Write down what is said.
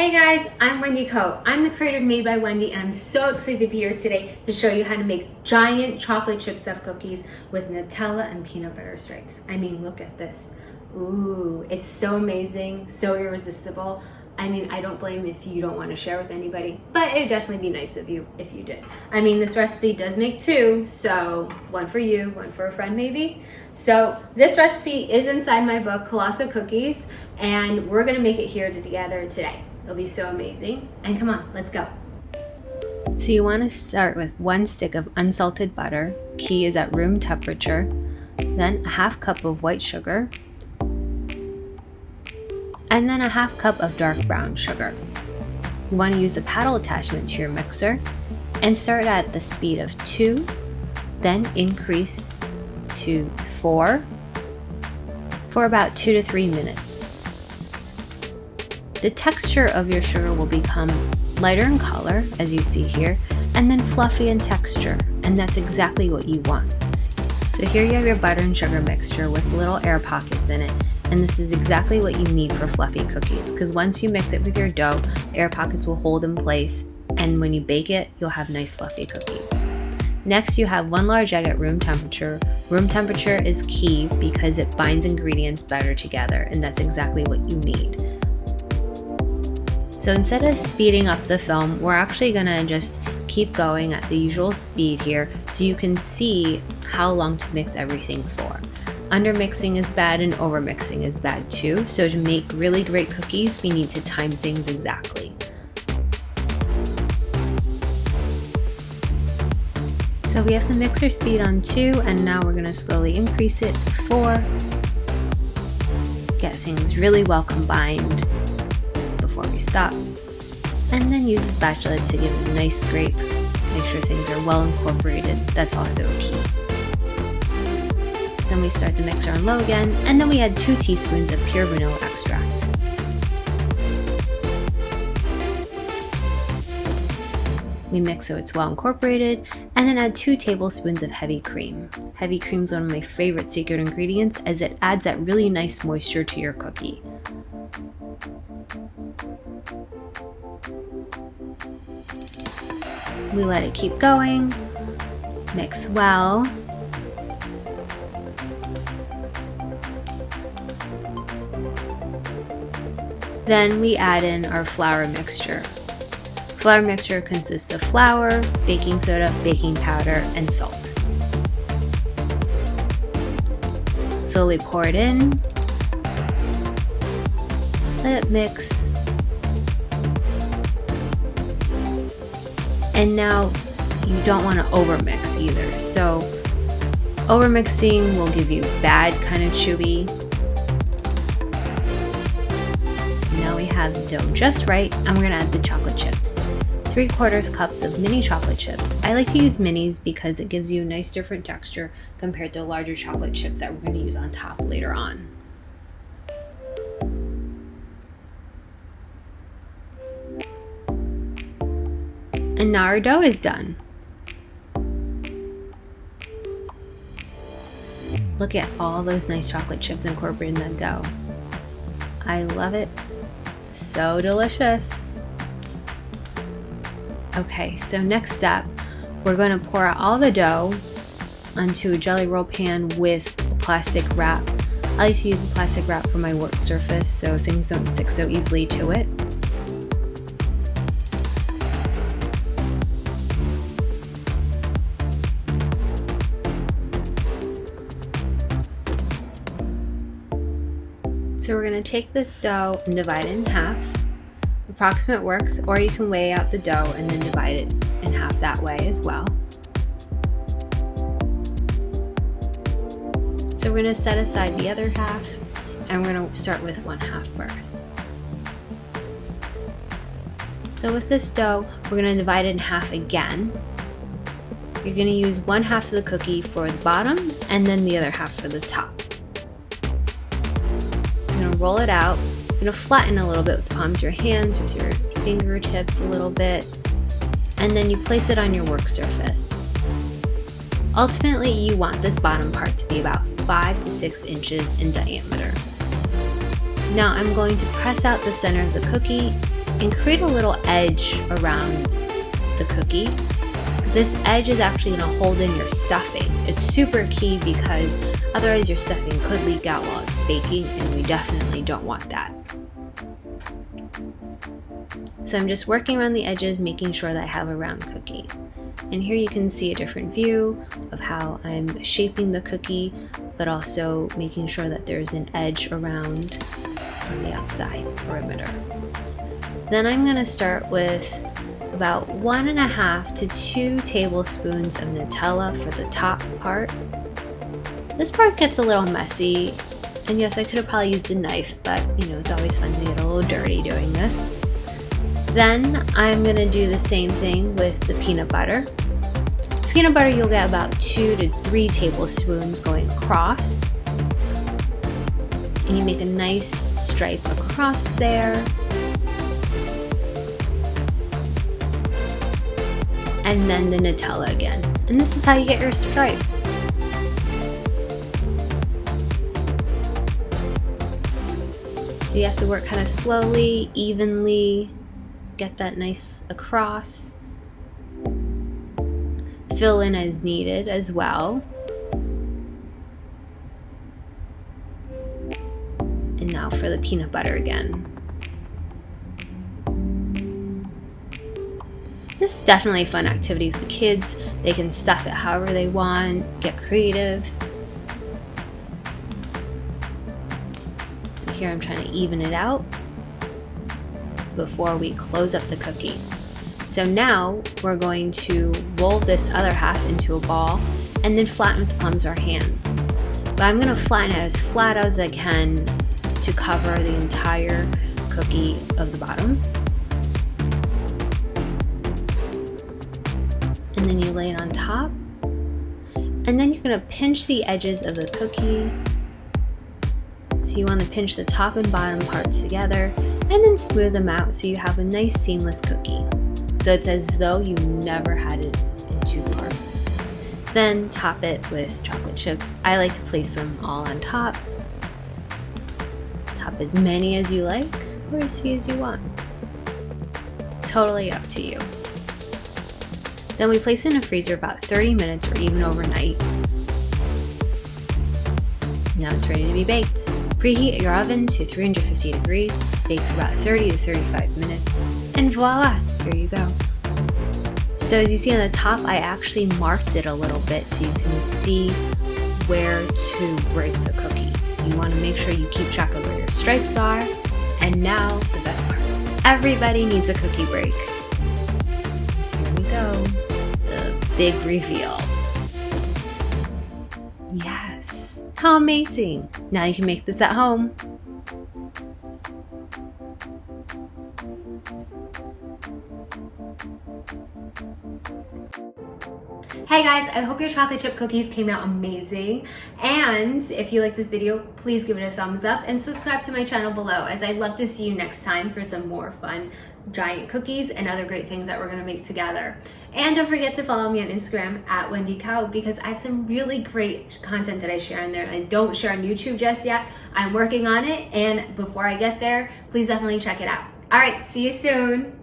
Hey guys, I'm Wendy Coe. I'm the creator of Made by Wendy, and I'm so excited to be here today to show you how to make giant chocolate chip stuffed cookies with Nutella and peanut butter stripes. I mean, look at this. Ooh, it's so amazing, so irresistible. I mean, I don't blame if you don't want to share with anybody, but it'd definitely be nice of you if you did. I mean, this recipe does make two, so one for you, one for a friend maybe. So this recipe is inside my book, Colossal Cookies, and we're gonna make it here together today. It'll be so amazing. And come on, let's go. So you want to start with 1 stick of unsalted butter. Key is at room temperature. Then a half cup of white sugar. And then a half cup of dark brown sugar. You want to use the paddle attachment to your mixer and start at the speed of 2, then increase to 4 for about 2 to 3 minutes. The texture of your sugar will become lighter in color, as you see here, and then fluffy in texture, and that's exactly what you want. So here you have your butter and sugar mixture with little air pockets in it, and this is exactly what you need for fluffy cookies, because once you mix it with your dough, air pockets will hold in place, and when you bake it, you'll have nice fluffy cookies. Next, you have 1 large egg at room temperature. Room temperature is key because it binds ingredients better together, and that's exactly what you need. So instead of speeding up the film, we're actually gonna just keep going at the usual speed here so you can see how long to mix everything for. Undermixing is bad and overmixing is bad too, so to make really great cookies, we need to time things exactly. So we have the mixer speed on 2, and now we're gonna slowly increase it to 4. Get things really well combined before we stop, and then use a spatula to give it a nice scrape. Make sure things are well incorporated. That's also a key. Then we start the mixer on low again, and then we add 2 teaspoons of pure vanilla extract. We mix so it's well incorporated, and then add 2 tablespoons of heavy cream. Heavy cream is one of my favorite secret ingredients as it adds that really nice moisture to your cookie. We let it keep going, mix well. Then we add in our flour mixture. Flour mixture consists of flour, baking soda, baking powder, and salt. Slowly pour it in. Let it mix. And now you don't want to overmix either. So overmixing will give you bad kind of chewy. So now we have the dough just right, and we're going to add the chocolate chips. 3/4 cups of mini chocolate chips. I like to use minis because it gives you a nice different texture compared to larger chocolate chips that we're going to use on top later on. And now our dough is done. Look at all those nice chocolate chips incorporated in that dough. I love it. So delicious. Okay, so next step, we're going to pour out all the dough onto a jelly roll pan with plastic wrap. I like to use a plastic wrap for my work surface so things don't stick so easily to it. So we're going to take this dough and divide it in half. Approximate works, or you can weigh out the dough and then divide it in half that way as well. So we're going to set aside the other half, and we're going to start with 1/2 first. So with this dough, we're going to divide it in half again. You're going to use 1/2 of the cookie for the bottom, and then the other half for the top. You're going to roll it out. You're going to flatten a little bit with the palms of your hands, with your fingertips a little bit, and then you place it on your work surface. Ultimately, you want this bottom part to be about 5 to 6 inches in diameter. Now I'm going to press out the center of the cookie and create a little edge around the cookie. This edge is actually going to hold in your stuffing. It's super key because otherwise your stuffing could leak out while it's baking, and we definitely don't want that. So I'm just working around the edges, making sure that I have a round cookie. And here you can see a different view of how I'm shaping the cookie, but also making sure that there's an edge around on the outside perimeter. Then I'm going to start with about 1.5 to 2 tablespoons of Nutella for the top part. This part gets a little messy, and yes, I could have probably used a knife, but it's always fun to get a little dirty doing this. Then I'm going to do the same thing with the peanut butter. Peanut butter, you'll get about 2 to 3 tablespoons going across. And you make a nice stripe across there. And then the Nutella again. And this is how you get your stripes. So you have to work kind of slowly, evenly, get that nice across. Fill in as needed as well. And now for the peanut butter again. This is definitely a fun activity for the kids. They can stuff it however they want, get creative. And here I'm trying to even it out before we close up the cookie. So now we're going to roll this other half into a ball and then flatten with the palms of our hands. But I'm going to flatten it as flat as I can to cover the entire cookie of the bottom. And then you lay it on top. And then you're going to pinch the edges of the cookie. So you want to pinch the top and bottom parts together and then smooth them out so you have a nice seamless cookie. So it's as though you never had it in 2 parts. Then top it with chocolate chips. I like to place them all on top. Top as many as you like or as few as you want. Totally up to you. Then we place it in a freezer about 30 minutes or even overnight. Now it's ready to be baked. Preheat your oven to 350 degrees, bake for about 30 to 35 minutes, and voila, here you go. So as you see on the top, I actually marked it a little bit so you can see where to break the cookie. You want to make sure you keep track of where your stripes are. And now, the best part. Everybody needs a cookie break. Here we go. The big reveal. Yes. How amazing. Now you can make this at home. Hey guys, I hope your chocolate chip cookies came out amazing. And if you like this video, please give it a thumbs up and subscribe to my channel below, as I'd love to see you next time for some more fun giant cookies and other great things that we're gonna make together. And don't forget to follow me on Instagram at Wendy Cow, because I have some really great content that I share in there and I don't share on YouTube just yet. I'm working on it, and before I get there, please definitely check it out. All right, see you soon.